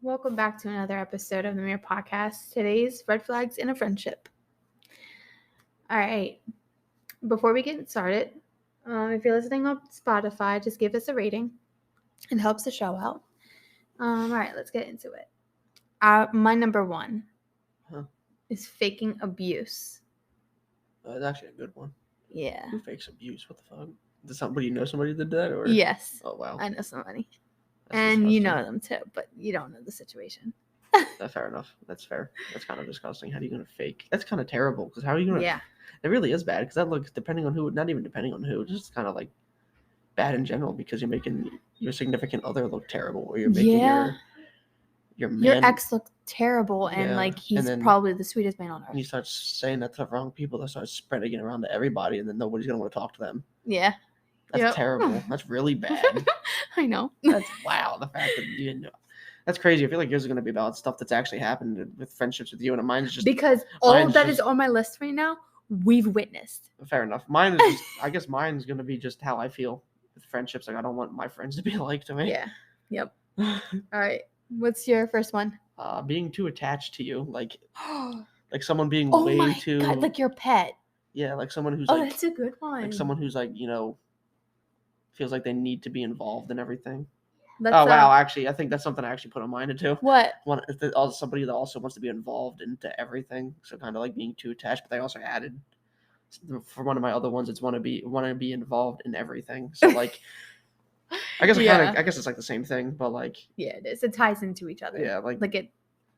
Welcome back to another episode of the Mirror Podcast. Today's red flags in a friendship. All right. Before we get started, if you're listening on Spotify, just give us a rating. It helps the show out. All right, let's get into it. My number one is faking abuse. That's actually a good one. Yeah. Who fakes abuse? What the fuck? Does somebody know somebody did that? Or Yes. Oh wow. I know somebody. That's and disgusting. You know them too, but you don't know the situation. Fair enough. That's fair. That's kind of disgusting. How are you gonna fake? That's kind of terrible. Because how are you gonna? Yeah. It really is bad. Because that looks depending on who. Not even depending on who. Just kind of like bad in general. Because you're making your significant other look terrible, or you're making your man. Your ex look terrible, and like he's probably the sweetest man on earth. And you start saying that to the wrong people, that starts spreading it around to everybody, and then nobody's gonna want to talk to them. Yeah. That's terrible. That's really bad. I know. That's wow. The fact that you didn't know. That's crazy. I feel like yours is going to be about stuff that's actually happened with friendships with you, and mine's just because all that is on my list right now, we've witnessed. Fair enough. Mine is just, I guess mine's going to be just how I feel with friendships. Like I don't want my friends to be like to me. Yeah. Yep. All right. What's your first one? Being too attached to you, like someone being oh way my too. God, like your pet. Yeah, like someone who's like. Oh, that's a good one. Like someone who's like feels like they need to be involved in everything. Wow! Actually, I think that's something I actually put on mine too. What? Somebody that also wants to be involved into everything. So kind of like being too attached, but they also added for one of my other ones. It's want to be involved in everything. So like, I guess I guess it's like the same thing, but like it is. It ties into each other. Yeah, like it.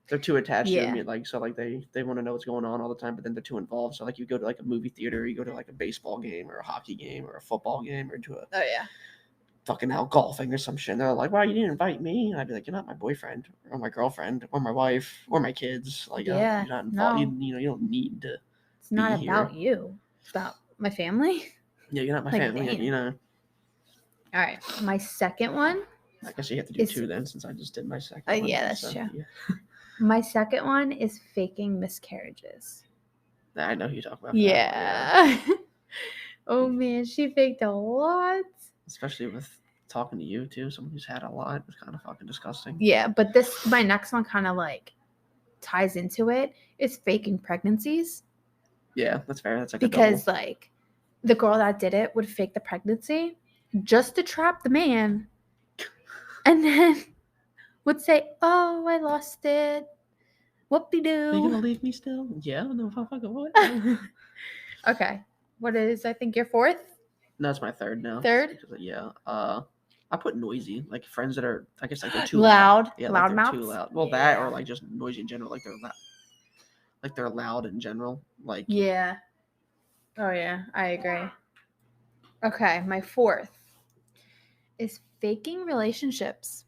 They're too attached to me, like so like they want to know what's going on all the time, but then they're too involved. So like you go to like a movie theater, you go to like a baseball game or a hockey game or a football game or to a fucking out golfing or some shit. And they're like, "Why you didn't invite me?" And I'd be like, "You're not my boyfriend or my girlfriend or my wife or my kids. Like, you're not involved. No. You don't need to. It's not about you. It's about my family. Yeah, you're not my family. All right, my second one. I guess you have to do two then, since I just did my second. one. Yeah, that's true. Yeah. My second one is faking miscarriages. I know who you talk about. Yeah. Oh man, she faked a lot. Especially with talking to you too, someone who's had a lot. It's kind of fucking disgusting. Yeah, but my next one kind of like ties into it. It's faking pregnancies. Yeah, that's fair. That's like because like the girl that did it would fake the pregnancy just to trap the man, and then would say, "Oh, I lost it. Whoop-de-doo. You gonna leave me still?" Yeah, no fucking what? Okay, what is I think your fourth? No, it's my third now. Third? Yeah. I put noisy, like friends that are, I guess, like they're too loud. Yeah, loud like mouths. Too loud. Well, that or like just noisy in general, like they're loud. Like they're loud in general, like. Yeah. Oh yeah, I agree. Okay, my fourth is faking relationships.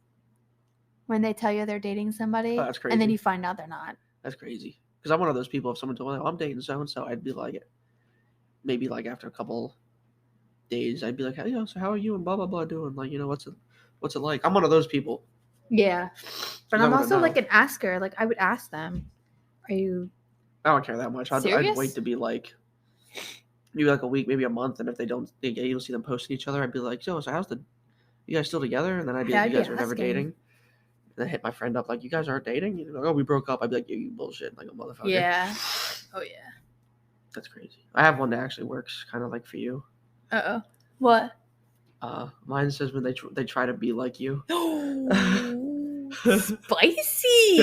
When they tell you they're dating somebody, that's crazy. And then you find out they're not. That's crazy. Because I'm one of those people. If someone told me, "Oh, I'm dating so and so," I'd be like, maybe like after a couple days, I'd be like, "Hey, so how are you and blah blah blah doing? Like, what's it like?" I'm one of those people. Yeah, but I'm also like an asker. Like I would ask them, "Are you?" I don't care that much. Serious? I'd wait to be like, maybe like a week, maybe a month, and if you'll see them posting each other, I'd be like, "So how's you guys still together?" And then I'd be like, "You guys are never dating." And I hit my friend up like, "You guys aren't dating?" You're like, "Oh, we broke up." I'd be like, "You bullshit, like a motherfucker." Yeah. Oh yeah. That's crazy. I have one that actually works, kind of like for you. Uh-oh. What? Mine says when they try to be like you. Spicy.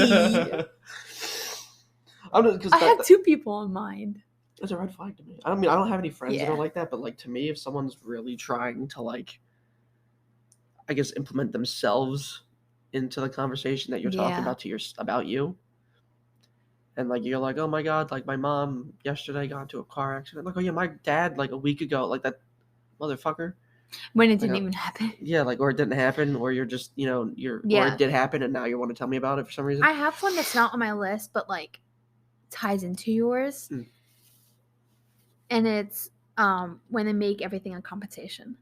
I have two people in mind. That's a red flag to me. I mean, I don't have any friends that are like that, but like to me, if someone's really trying to like, I guess, implement themselves into the conversation that you're talking about you, and like you're like, "Oh my God, like my mom yesterday got into a car accident." Like, "Oh yeah, my dad like a week ago," like that motherfucker. When it didn't even happen. Yeah, like, or it didn't happen, or you're just, or it did happen, and now you want to tell me about it for some reason. I have one that's not on my list, but like ties into yours, and it's when they make everything a competition.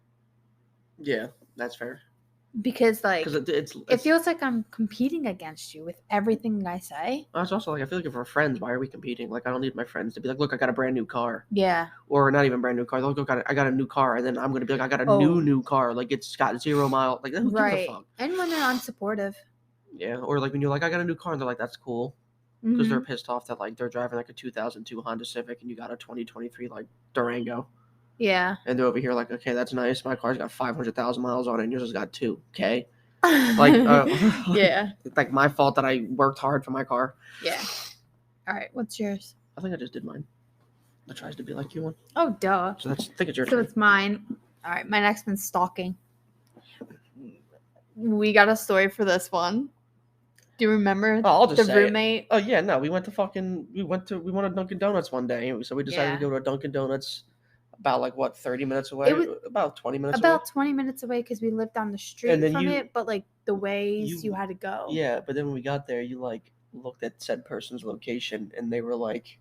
Yeah, that's fair. Because like it feels like I'm competing against you with everything I say. It's also like I feel like if we're friends, why are we competing? Like I don't need my friends to be like, "Look, I got a brand new car." Yeah. Or not even brand new car. Look, I got a new car, and then I'm gonna be like, "I got a new car." Like it's got 0 mile. Like who gives a fuck? And when they're unsupportive. Yeah, or like when you're like, I got a new car, and they're like, that's cool, because they're pissed off that like they're driving like a 2002 Honda Civic and you got a 2023 like Durango. Yeah. And they're over here like, okay, that's nice. My car's got 500,000 miles on it, and yours has got 2. Okay. Like, yeah. It's like my fault that I worked hard for my car. Yeah. All right. What's yours? I think I just did mine. The tries to be like you one. Oh, duh. So I think it's your So turn. it's mine. All right. My next one's stalking. We got a story for this one. Do you remember I'll just the say roommate? It. Oh yeah, no, we wanted Dunkin' Donuts one day. So we decided to go to a Dunkin' Donuts about like what 30 minutes away. It was about 20 minutes away. About 20 minutes away because we lived down the street from it, but like the ways you had to go. Yeah, but then when we got there, you like looked at said person's location and they were like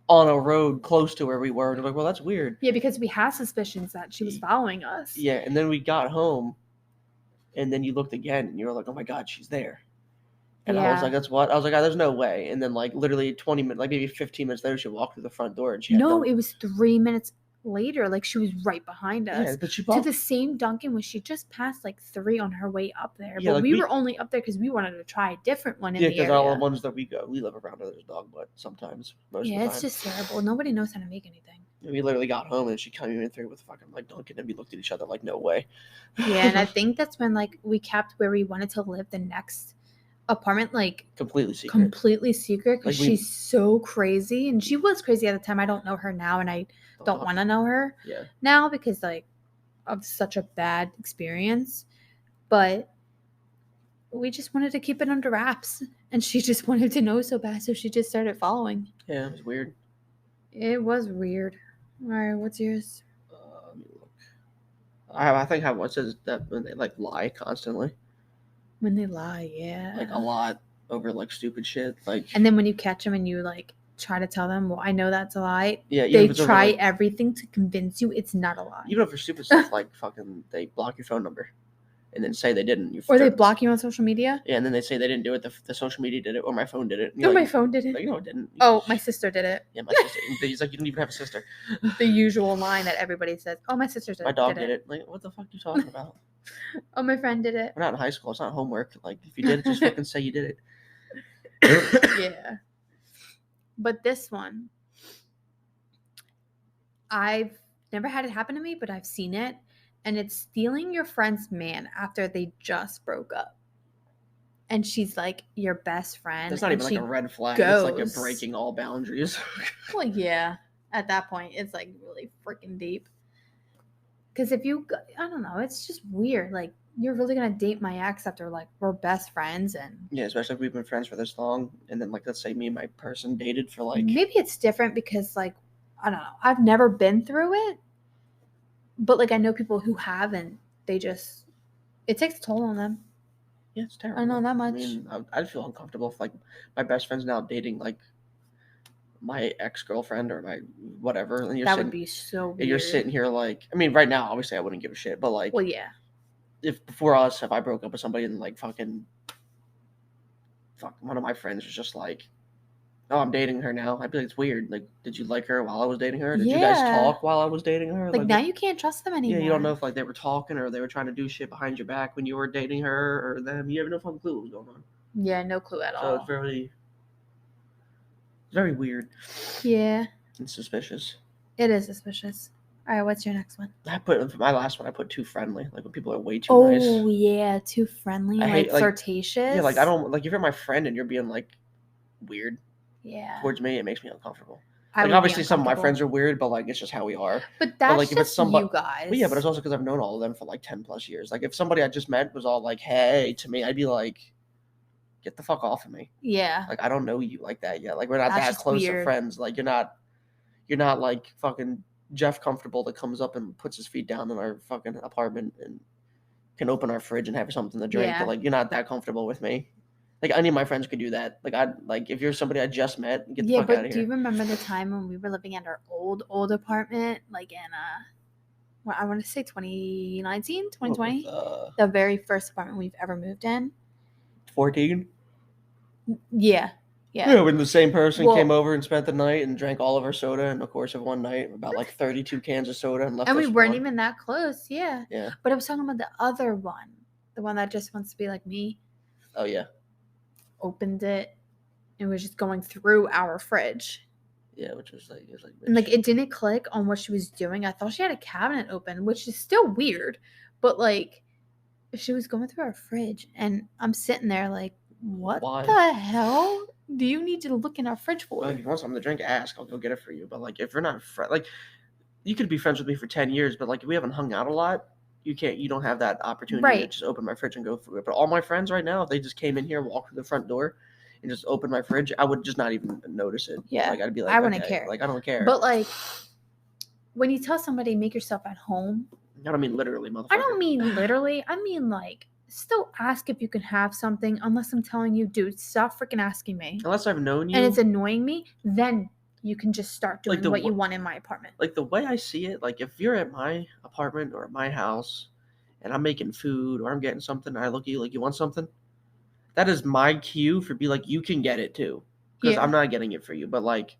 on a road close to where we were, and we're like, well, that's weird. Yeah, because we had suspicions that she was following us. Yeah, and then we got home. And then you looked again, and you were like, "Oh my God, she's there!" And I was like, "That's what?" I was like, "Oh, there's no way." And then, like, literally 20 minutes, like maybe 15 minutes later, she walked through the front door, and she had it was 3 minutes later. Like she was right behind us. Yeah, but she to the same Dunkin' when she just passed like 3 on her way up there. Yeah, but like we were only up there because we wanted to try a different one in the area. Yeah, because all the ones that we go, we live around there's dog butt sometimes. Most of the time. It's just terrible. Nobody knows how to make anything. And we literally got home and she came in through with fucking like Dunkin', and we looked at each other like, no way. Yeah, and I think that's when like we kept where we wanted to live the next apartment like completely secret because she's so crazy, and she was crazy at the time. I don't know her now, and I don't want to know her now because like of such a bad experience, but we just wanted to keep it under wraps, and she just wanted to know so bad, so she just started following. Yeah, it was weird. It was weird. All right, what's yours? Let me look. I think I have one says that when they like lie constantly. When they lie, yeah. Like a lot over like stupid shit. Like, and then when you catch them and you like try to tell them, well, I know that's a lie. Yeah, they try everything to convince you it's not a lie. Even for stupid stuff like fucking they block your phone number and then say they didn't. Or they block you on social media. Yeah, and then they say they didn't do it. The social media did it, or my phone did it. No, my phone did it. Like, no, it didn't. My sister did it. Yeah, my sister. He's like, you don't even have a sister. The usual line that everybody says. Oh, my sister did it. My dog did it. Like, what the fuck are you talking about? Oh, my friend did it. We're not in high school. It's not homework. Like, if you did it, just fucking say you did it. Yeah. But this one, I've never had it happen to me, but I've seen it. And it's stealing your friend's man after they just broke up. And she's like your best friend. That's not even like a red flag. It's like you're breaking all boundaries. Well, yeah. At that point, it's like really freaking deep. Because if you, I don't know, it's just weird. Like, you're really going to date my ex after, like, we're best friends. And yeah, especially if we've been friends for this long. And then, like, let's say me and my person dated for, like... Maybe it's different because, like, I don't know. I've never been through it. But, like, I know people who have, and they just... It takes a toll on them. Yeah, it's terrible. I know that much. I mean, I'd feel uncomfortable if, like, my best friend's now dating, like, my ex-girlfriend or my whatever. And that would be so weird. And you're sitting here, like... I mean, right now, obviously, I wouldn't give a shit. But, like... Well, yeah. If before us, if I broke up with somebody and, like, fuck, one of my friends was just like... Oh, I'm dating her now. I'd be like, it's weird. Like, did you like her while I was dating her? Did you guys talk while I was dating her? Like now you can't trust them anymore. Yeah, you don't know if like they were talking or they were trying to do shit behind your back when you were dating her or them. You have no fucking clue what was going on. Yeah, no clue at all. So it's very weird. Yeah. And suspicious. It is suspicious. All right, what's your next one? For my last one, I put too friendly. Like when people are way too nice. Oh yeah, too friendly. Like flirtatious. Yeah, like I don't like if you're my friend and you're being like weird. Yeah. Towards me, it makes me uncomfortable. Like obviously, some of my friends are weird, but like it's just how we are. But that's like, if it's somebody, you guys. But yeah, but it's also because I've known all of them for like 10+ years. Like if somebody I just met was all like, "Hey," to me, I'd be like, "Get the fuck off of me." Yeah. Like I don't know you like that yet. Like we're not that close of friends. Like you're not like fucking Jeff Comfortable that comes up and puts his feet down in our fucking apartment and can open our fridge and have something to drink. Yeah. But like you're not that comfortable with me. Like, any of my friends could do that. Like, if you're somebody I just met, get the fuck out of here. Yeah, but do you remember the time when we were living at our old apartment? Like, in, I want to say 2019, 2020? The very first apartment we've ever moved in. 14? Yeah. Yeah, when the same person came over and spent the night and drank all of our soda in the course of one night, about, like, 32 cans of soda and left us. And we weren't even that close, yeah. Yeah. But I was talking about the other one. The one that just wants to be like me. Oh yeah. Opened it. It was just going through our fridge. Yeah, which was like, And like it didn't click on what she was doing. I thought she had a cabinet open, which is still weird. But like she was going through our fridge and I'm sitting there like, what Why? the hell do you need to look in our fridge for? Well, if you want something to drink, ask. I'll go get it for you. But like, if you're not like, you could be friends with me for 10 years, but like, if we haven't hung out a lot, you don't have that opportunity to just open my fridge and go through it. But all my friends right now, if they just came in here, walked through the front door, and just opened my fridge, I would just not even notice it. Yeah, like I'd be like, I wouldn't care. Like I don't care. But like, when you tell somebody make yourself at home, I don't mean literally, motherfucker. I don't mean literally. I mean like, still ask if you can have something. Unless I'm telling you, dude, stop freaking asking me. Unless I've known you and it's annoying me, then you can just start doing what you want in my apartment. Like the way I see it, like if you're at my apartment or at my house and I'm making food or I'm getting something and I look at you like you want something, that is my cue for be like, you can get it too. Because I'm not getting it for you. But like,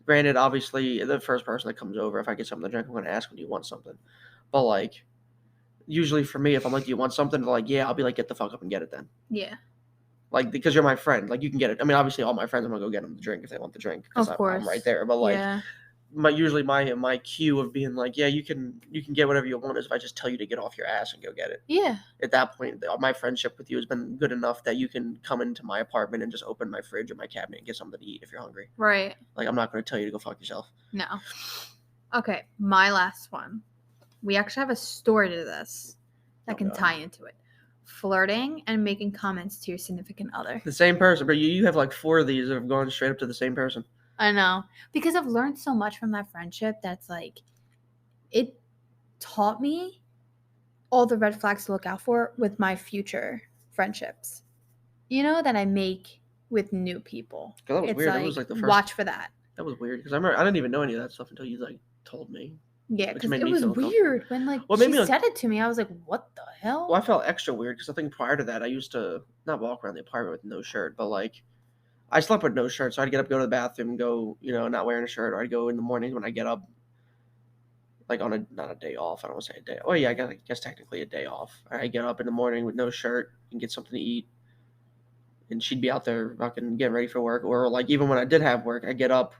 granted, obviously the first person that comes over, if I get something to drink, I'm going to ask when you want something. But like, usually for me, if I'm like, do you want something? They're like, yeah, I'll be like, get the fuck up and get it then. Yeah. Like, because you're my friend, like you can get it. I mean, obviously all my friends, I'm going to go get them the drink if they want the drink. Of course. I'm right there. But like, usually my cue of being like, yeah, you can get whatever you want is if I just tell you to get off your ass and go get it. Yeah. At that point, my friendship with you has been good enough that you can come into my apartment and just open my fridge or my cabinet and get something to eat if you're hungry. Right. Like, I'm not going to tell you to go fuck yourself. No. Okay, my last one. We actually have a story to this that can tie into it. Flirting and making comments to your significant other. The same person, but you have like 4 of these that have gone straight up to the same person. I know. Because I've learned so much from that friendship that's like, it taught me all the red flags to look out for with my future friendships. You know, that I make with new people. That was weird. Like, it was like the first. Watch for that. That was weird because I remember I didn't even know any of that stuff until you like told me. Yeah, because it was weird when like she said it to me. I was like, "What the hell?" Well, I felt extra weird because I think prior to that, I used to not walk around the apartment with no shirt, but like I slept with no shirt, so I'd get up, go to the bathroom, and go, not wearing a shirt, or I'd go in the morning when I get up, like on not a day off. I don't want to say a day. Oh yeah, I guess technically a day off. I get up in the morning with no shirt and get something to eat, and she'd be out there fucking getting ready for work, or like even when I did have work, I get up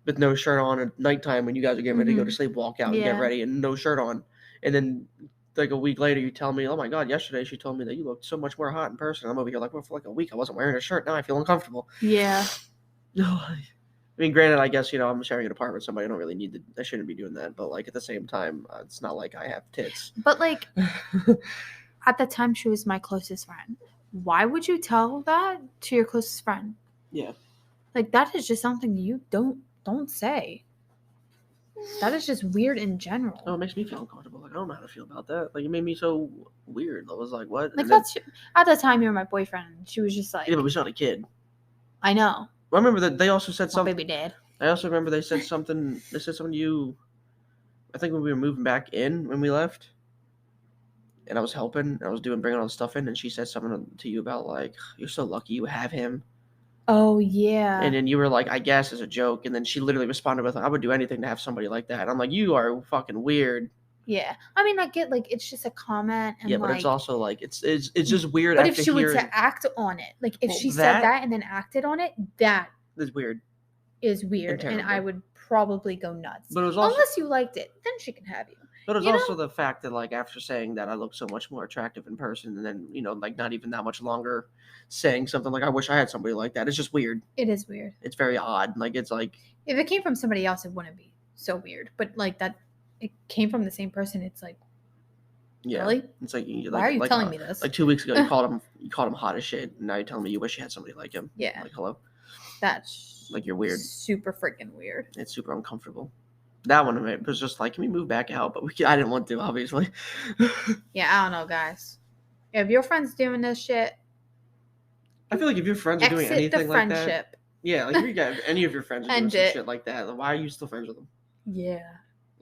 with no shirt on at nighttime when you guys are getting ready to go to sleep, walk out and get ready and no shirt on. And then like a week later you tell me, oh my God, yesterday she told me that you looked so much more hot in person. I'm over here like, well, for like a week I wasn't wearing a shirt. Now I feel uncomfortable. Yeah. No, I mean, granted, I guess, I'm sharing an apartment with somebody. I don't really need to, I shouldn't be doing that. But like at the same time, it's not like I have tits. But like at the time she was my closest friend. Why would you tell that to your closest friend? Yeah. Like that is just something you don't say. That is just weird in general. Oh, it makes me feel uncomfortable. Like I don't know how to feel about that. Like it made me so weird. I was like, what? Like that's at the time you were my boyfriend. She was just like, yeah, but we still had a kid. I know. Well, I remember that they also said something. Baby dad. I also remember they said something. They said something to you. I think when we were moving back in when we left, and I was helping. I was bringing all the stuff in, and she said something to you about like, you're so lucky you have him. Oh, yeah. And then you were like, I guess as a joke. And then she literally responded with, I would do anything to have somebody like that. And I'm like, you are fucking weird. Yeah. I mean, I get like, it's just a comment. And yeah, but it's also like, it's just weird. But if she were to act on it, like if she said that and then acted on it, that is weird. And I would probably go nuts. But it was also, unless you liked it, then she can have you. But it was also the fact that like after saying that I look so much more attractive in person and then, like not even that much longer saying something like I wish I had somebody like that. It's just weird. It is weird. It's very odd. Like it's like if it came from somebody else it wouldn't be so weird. But like that it came from the same person, it's like really? It's like why are you telling me this? Like 2 weeks ago you called him hot as shit and now you're telling me you wish you had somebody like him. Yeah. Like hello. That's like you're weird. Super freaking weird. It's super uncomfortable. That one was just like, can we move back out? But I didn't want to, obviously. Yeah, I don't know, guys. If your friend's doing this shit, I feel like if your friends are doing anything like that, yeah, like if you got any of your friends are doing some shit like that, why are you still friends with them? Yeah.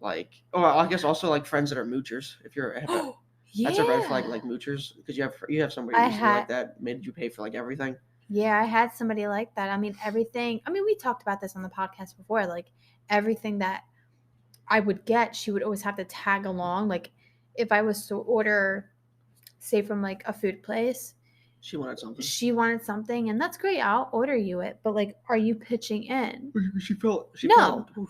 Like, I guess also like friends that are moochers. If you're, that's a red flag, like moochers, because you have somebody like that made you pay for like everything. Yeah, I had somebody like that. I mean, everything. I mean, we talked about this on the podcast before. Like everything that I would get, she would always have to tag along. Like if I was to order say from like a food place. She wanted something. She wanted something, and that's great. I'll order you it. But like, are you pitching in? She felt.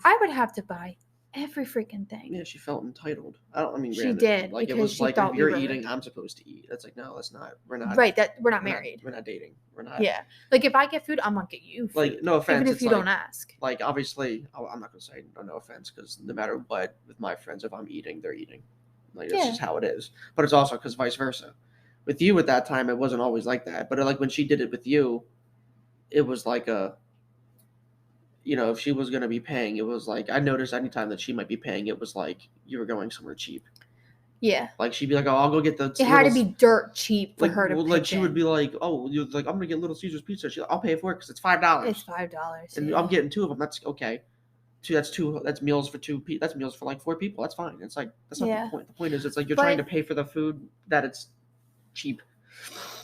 I would have to buy every freaking thing. Yeah, she felt entitled. She granted, did, like it because was she like thought if you're we were- eating, I'm supposed to eat. That's like no, that's not. We're not. Right, that we're not married. We're not dating. We're not. Yeah, like if I get food, I'm gonna get you food. Like no offense, even if it's you like, don't ask. Like obviously, I'm not gonna say no offense because no matter what, with my friends, if I'm eating, they're eating. Like that's just how it is. But it's also because vice versa. With you at that time, it wasn't always like that. But like when she did it with you, it was like a. You know, if she was gonna be paying, it was like I noticed anytime that she might be paying, it was like you were going somewhere cheap. Yeah. Like she'd be like, "Oh, I'll go get the." It had to be dirt cheap for like, her to. Like she would be like, "Oh, you're like, I'm gonna get Little Caesars pizza." She's like, "I'll pay for it because it's $5." It's $5, and I'm getting 2 of them. That's okay. That's meals for 2 people. That's meals for like 4 people. That's fine. It's like that's not the point. The point is, it's like you're trying to pay for the food that it's cheap.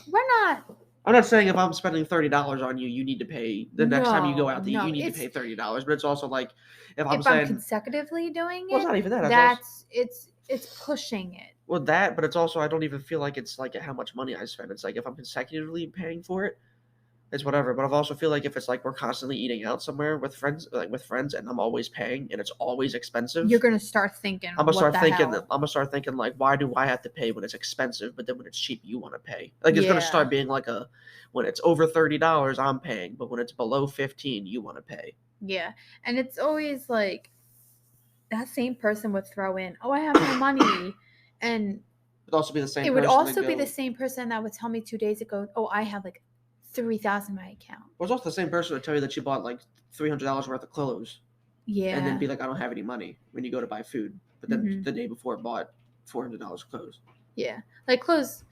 We're not. I'm not saying if I'm spending $30 on you, you need to pay the next time you go out to eat. You need to pay $30. But it's also like if I'm consecutively doing it. Well, it's not even that. That's it's pushing it. Well, that, but it's also I don't even feel like it's like how much money I spend. It's like if I'm consecutively paying for it, it's whatever. But I also feel like if it's like we're constantly eating out somewhere with friends, and I'm always paying, and it's always expensive. You're gonna start thinking. I'm gonna start thinking like, why do I have to pay when it's expensive, but then when it's cheap, you want to pay? Like it's gonna start being like when it's over $30, I'm paying, but when it's below 15, you want to pay. Yeah, and it's always like that same person would throw in, "Oh, I have no money," and it would also be the same. It would also be the same person that would tell me 2 days ago, "Oh, I have like $3,000 in my account." Well, it's also the same person who would tell you that she bought like $300 worth of clothes. Yeah. And then be like, I don't have any money when you go to buy food. But then the day before bought $400 of clothes. Yeah. Like clothes.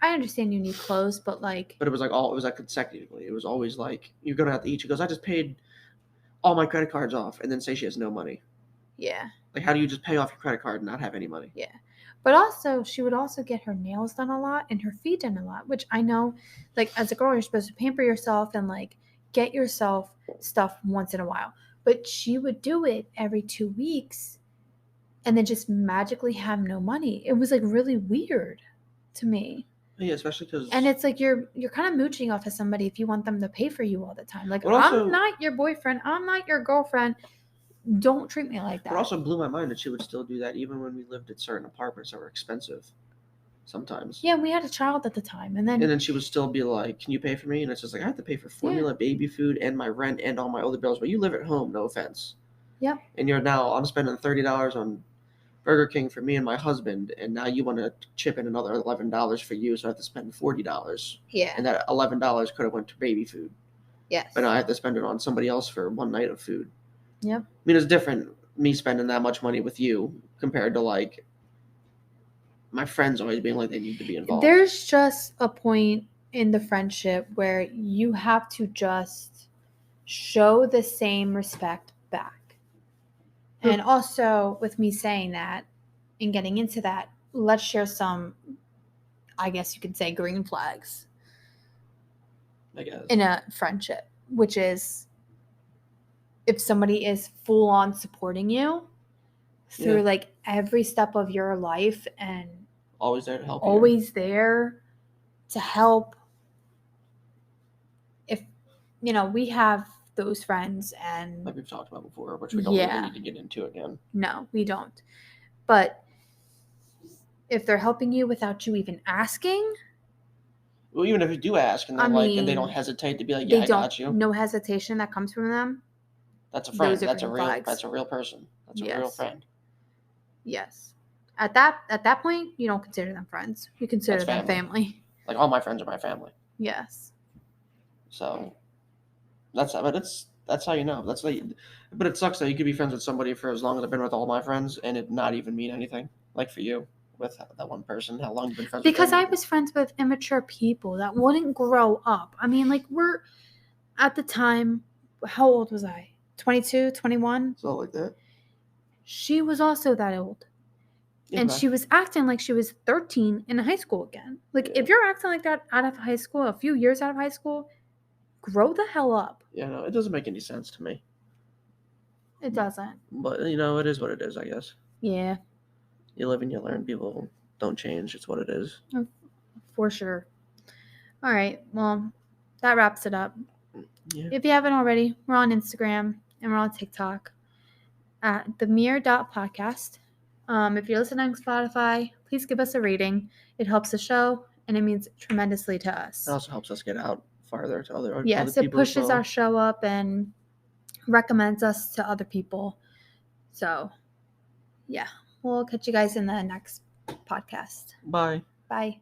I understand you need clothes, but like. But it was like consecutively. It was always like, you're going to have to eat. She goes, I just paid all my credit cards off. And then say she has no money. Yeah. Like, how do you just pay off your credit card and not have any money? Yeah. But also, she would also get her nails done a lot and her feet done a lot, which I know, like, as a girl, you're supposed to pamper yourself and, like, get yourself stuff once in a while. But she would do it every 2 weeks and then just magically have no money. It was, like, really weird to me. Yeah, especially because... And it's like you're kind of mooching off of somebody if you want them to pay for you all the time. Like, I'm not your boyfriend. I'm not your girlfriend. Don't treat me like that. It also blew my mind that she would still do that even when we lived at certain apartments that were expensive sometimes. Yeah, we had a child at the time. And then she would still be like, can you pay for me? And it's just like, I have to pay for formula, baby food, and my rent, and all my other bills. But you live at home, no offense. Yeah. And I'm spending $30 on Burger King for me and my husband, and now you want to chip in another $11 for you, so I have to spend $40. Yeah. And that $11 could have went to baby food. Yes. But now I have to spend it on somebody else for one night of food. Yep. I mean, it's different me spending that much money with you compared to like my friends always being like they need to be involved. There's just a point in the friendship where you have to just show the same respect back. And also, with me saying that and getting into that, let's share some, I guess you could say, green flags. I guess. In a friendship, which is if somebody is full on supporting you through like every step of your life and always there to help there to help. If we have those friends, and like we've talked about before, which we don't really need to get into again. No, we don't. But if they're helping you without you even asking, well, even if you do ask and they're and they don't hesitate to be like, yeah, I got you. No hesitation that comes from them. That's a friend. That's a real person. That's a real friend. Yes. At that point, you don't consider them friends. You consider them family. Like all my friends are my family. Yes. So that's how you know. But it sucks that you could be friends with somebody for as long as I've been with all my friends and it not even mean anything. Like for you with that one person, how long you've been friends with them? Because I was friends with immature people that wouldn't grow up. I mean, like we're at the time, how old was I? 22, 21? Something like that. She was also that old. Yeah, and she was acting like she was 13 in high school again. Like, if you're acting like that out of high school, a few years out of high school, grow the hell up. Yeah, no, it doesn't make any sense to me. It doesn't. But, it is what it is, I guess. Yeah. You live and you learn. People don't change. It's what it is. for sure. All right. Well, that wraps it up. Yeah. If you haven't already, we're on Instagram and we're on TikTok at themere.podcast. If you're listening on Spotify, please give us a rating. It helps the show and it means tremendously to us. It also helps us get out farther to other Yes, people. it pushes as well. our show up and recommends us to other people. So, yeah, we'll catch you guys in the next podcast. Bye. Bye.